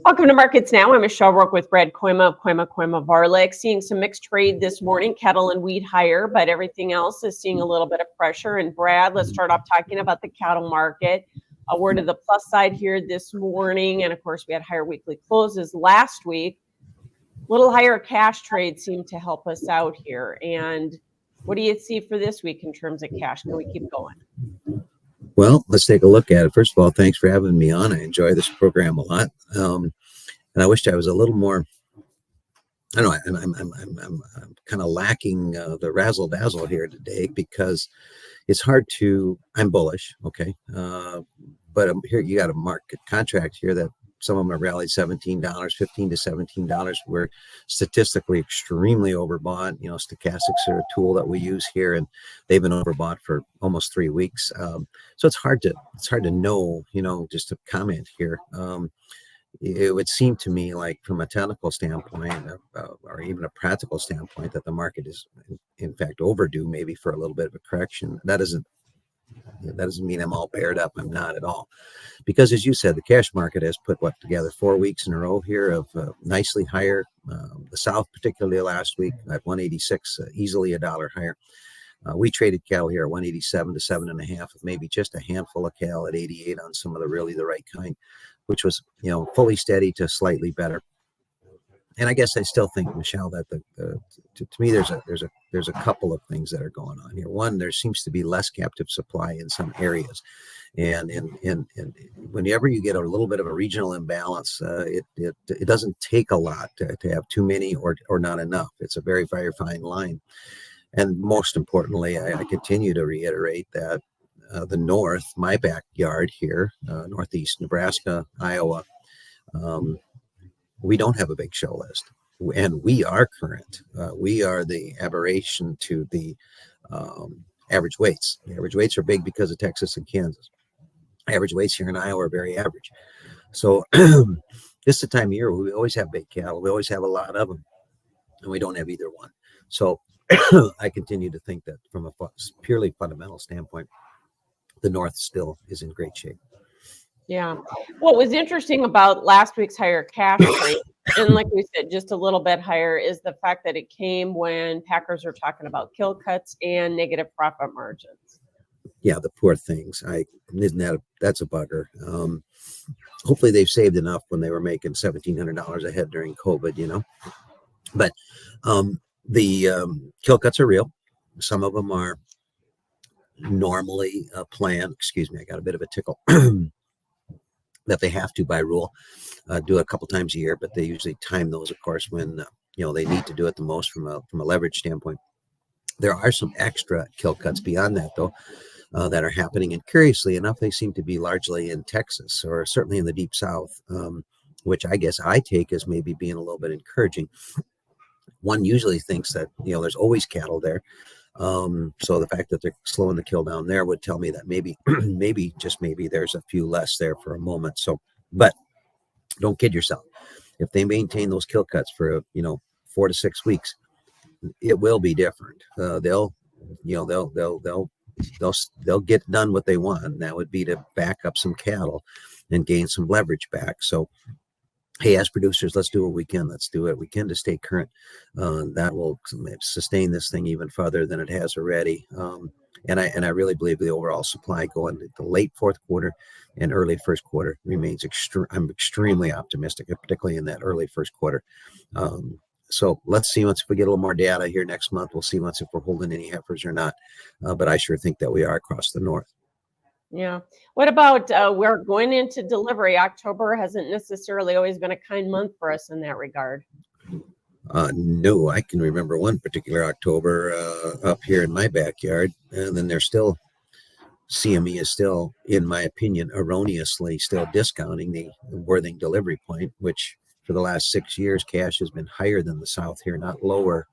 Welcome to Markets Now. I'm Michelle Roque with Kooima Kooima Varilek. Seeing some mixed trade this morning. Cattle and wheat higher, but everything else is seeing a little bit of pressure. And Brad, let's start off talking about the cattle market. A word to the plus side here this morning. And of course, we had higher weekly closes last week. A little higher cash trade seemed to help us out here. And what do you see for this week in terms of cash? Can we keep going? Well, let's take a look at it. First of all, thanks for having me on. I enjoy this program a lot, and I wished I was a little more. I don't know. I'm kind of lacking the razzle dazzle here today because it's hard to. I'm bullish, okay, but here you got a market contract here that some of them have rallied $17, $15 to $17. We're statistically extremely overbought. You know, stochastics are a tool that we use here, and they've been overbought for almost 3 weeks. So it's hard to know, you know, just to comment here. It would seem to me like from a technical standpoint or even a practical standpoint that the market is in fact overdue maybe for a little bit of a correction. That doesn't mean I'm all paired up. I'm not at all. Because as you said, the cash market has put together 4 weeks in a row here of nicely higher. The South, particularly last week at 186, easily $1 higher. We traded cattle here at 187 to 7.5, with maybe just a handful of cattle at 88 on some of the right kind, which was, you know, fully steady to slightly better. And I guess I still think, Michelle, that to me there's a couple of things that are going on here. One, there seems to be less captive supply in some areas, and whenever you get a little bit of a regional imbalance, it doesn't take a lot to have too many or not enough. It's a very, very fine line. And most importantly, I continue to reiterate that the North, my backyard here, Northeast Nebraska, Iowa. We don't have a big show list, and we are current. We are the aberration to the average weights. The average weights are big because of Texas and Kansas. Average weights here in Iowa are very average. So this is the time of year where we always have big cattle. We always have a lot of them, and we don't have either one. So I continue to think that from a purely fundamental standpoint, the North still is in great shape. Yeah. What was interesting about last week's higher cash rate, and like we said, just a little bit higher, is the fact that it came when packers are talking about kill cuts and negative profit margins. Yeah, the poor things. That's a bugger. Hopefully they've saved enough when they were making $1,700 a head during COVID, you know. But the kill cuts are real. Some of them are normally planned. Excuse me, I got a bit of a tickle. That they have to by rule do a couple times a year, but they usually time those, of course, when you know they need to do it the most from a leverage standpoint. There are some extra kill cuts beyond that, though, that are happening, and curiously enough, they seem to be largely in Texas or certainly in the Deep South, which I guess I take as maybe being a little bit encouraging. One usually thinks that, you know, there's always cattle there. So the fact that they're slowing the kill down there would tell me that maybe there's a few less there for a moment. So, but don't kid yourself. If they maintain those kill cuts for, 4 to 6 weeks, it will be different. They'll get done what they want. And that would be to back up some cattle and gain some leverage back. So, hey, as producers, let's do what we can. Let's do what we can to stay current. That will sustain this thing even further than it has already. And I really believe the overall supply going into the late fourth quarter and early first quarter remains I'm extremely optimistic, particularly in that early first quarter. So let's see once if we get a little more data here next month. We'll see once if we're holding any heifers or not. But I sure think that we are across the North. Yeah. What about we're going into delivery? October hasn't necessarily always been a kind month for us in that regard. No, I can remember one particular October up here in my backyard, and then CME is still, in my opinion, erroneously still discounting the Worthing delivery point, which for the last 6 years, cash has been higher than the South here, not lower.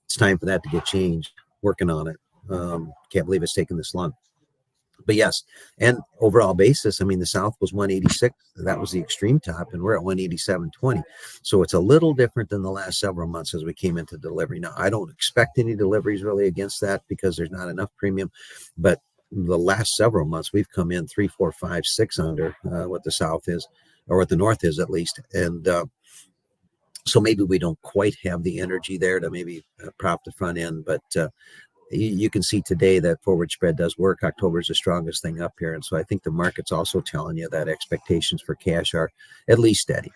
It's time for that to get changed. Working on it. Can't believe it's taken this long. But yes, and overall basis, I mean, the South was 186. That was the extreme top, and we're at 187.20. So it's a little different than the last several months as we came into delivery. Now, I don't expect any deliveries really against that because there's not enough premium. But the last several months, we've come in 3, 4, 5, 6 under what the South is. or what the north is at least. And so maybe we don't quite have the energy there to maybe prop the front end, but you can see today that forward spread does work. October is the strongest thing up here. And so I think the market's also telling you that expectations for cash are at least steady.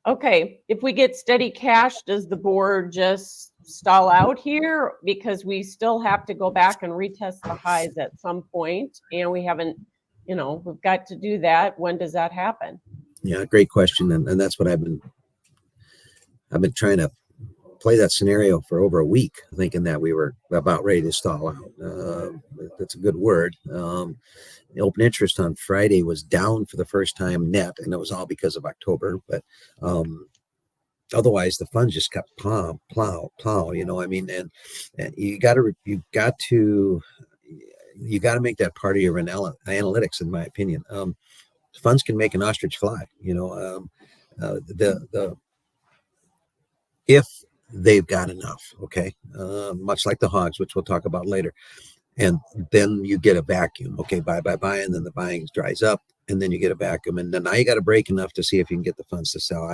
Okay, if we get steady cash, does the board just stall out here? Because we still have to go back and retest the highs at some point, and we haven't, we've got to do that. When does that happen? Yeah, great question. And that's what I've been trying to play that scenario for over a week, thinking that we were about ready to stall out. That's a good word. The open interest on Friday was down for the first time net, and it was all because of October. But otherwise, the funds just kept plow. And you got to make that part of your analytics, in my opinion. Funds can make an ostrich fly. If they've got enough, okay, much like the hogs, which we'll talk about later. And then you get a vacuum, okay, buy, and then the buying dries up, and then you get a vacuum, and then now you got to break enough to see if you can get the funds to sell.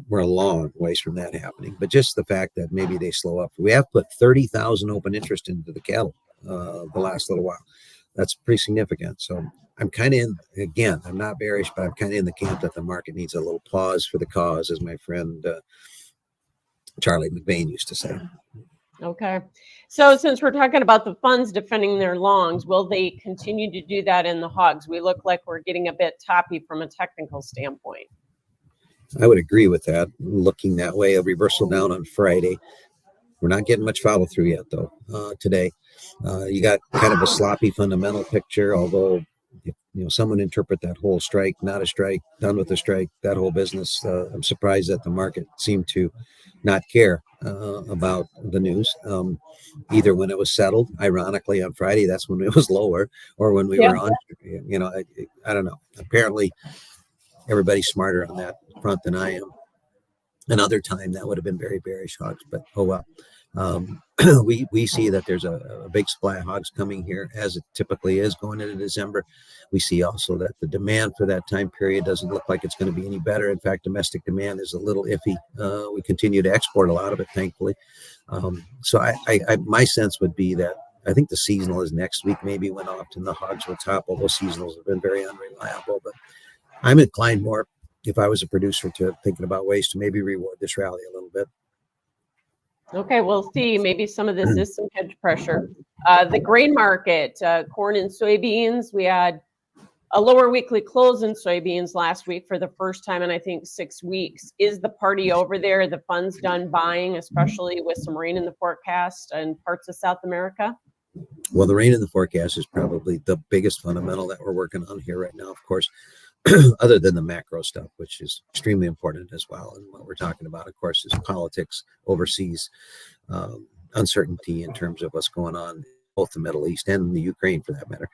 We're a long ways from that happening, but just the fact that maybe they slow up. We have put 30,000 open interest into the cattle the last little while. That's pretty significant. So I'm kind of I'm not bearish, but I'm kind of in the camp that the market needs a little pause for the cause, as my friend Charlie McBain used to say. Okay. So since we're talking about the funds defending their longs, will they continue to do that in the hogs? We look like we're getting a bit toppy from a technical standpoint. I would agree with that. Looking that way, a reversal down on Friday. We're not getting much follow through yet, though. Today, you got kind of a sloppy fundamental picture, although someone interpret that whole strike, not a strike, done with the strike, that whole business. I'm surprised that the market seemed to not care about the news. Either when it was settled, ironically on Friday, that's when it was lower, or when we were on, I don't know. Apparently everybody's smarter on that front than I am. Another time that would have been very bearish hogs, but oh well. We see that there's a big supply of hogs coming here, as it typically is going into December. We see also that the demand for that time period doesn't look like it's going to be any better. In fact, domestic demand is a little iffy. We continue to export a lot of it, thankfully. So my sense would be that I think the seasonal is next week, maybe, when often the hogs will top, although seasonals have been very unreliable. But I'm inclined more, if I was a producer, to thinking about ways to maybe reward this rally a little bit. Okay, we'll see. Maybe some of this is some hedge pressure. The grain market, corn and soybeans, we had a lower weekly close in soybeans last week for the first time in, I think, 6 weeks. Is the party over there? The funds done buying, especially with some rain in the forecast in parts of South America? Well, the rain in the forecast is probably the biggest fundamental that we're working on here right now, of course. Other than the macro stuff, which is extremely important as well. And what we're talking about, of course, is politics overseas, uncertainty in terms of what's going on, both the Middle East and the Ukraine, for that matter.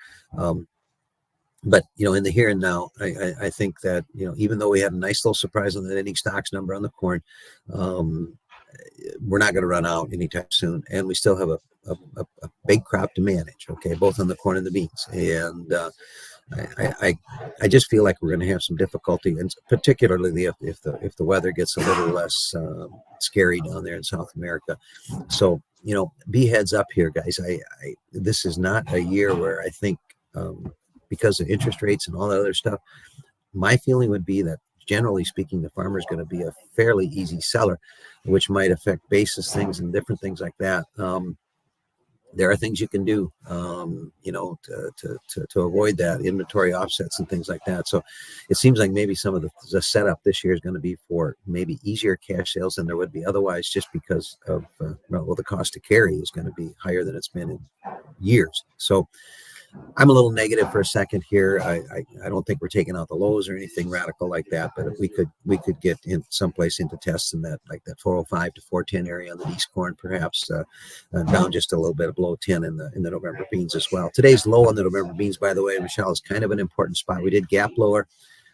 But, in the here and now, I think that, even though we had a nice little surprise on the ending stocks number on the corn, we're not going to run out anytime soon. And we still have a big crop to manage, okay, both on the corn and the beans. And I just feel like we're going to have some difficulty, and particularly if the weather gets a little less scary down there in South America. So be heads up here, guys. This is not a year where I think because of interest rates and all that other stuff. My feeling would be that, generally speaking, the farmer is going to be a fairly easy seller, which might affect basis things and different things like that. There are things you can do, to avoid that, inventory offsets and things like that. So it seems like maybe some of the setup this year is going to be for maybe easier cash sales than there would be otherwise, just because of, the cost to carry is going to be higher than it's been in years. So I'm a little negative for a second here. I don't think we're taking out the lows or anything radical like that, but if we could get in someplace into tests in that, like that 405 to 410 area on the East corn, perhaps down just a little bit below 10 in the November beans as well. Today's low on the November beans, by the way, Michelle, is kind of an important spot. We did gap lower,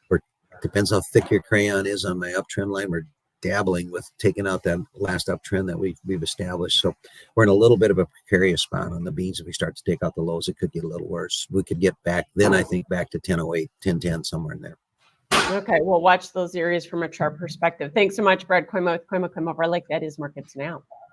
or depends how thick your crayon is on my uptrend line. We're dabbling with taking out that last uptrend that we've established. So we're in a little bit of a precarious spot on the beans. If we start to take out the lows, it could get a little worse. We could get back then, I think, back to 1008, 1010, somewhere in there. Okay, we'll watch those areas from a chart perspective. Thanks so much, Brad Kooima with Kooima Kooima Varilek. That is Markets Now.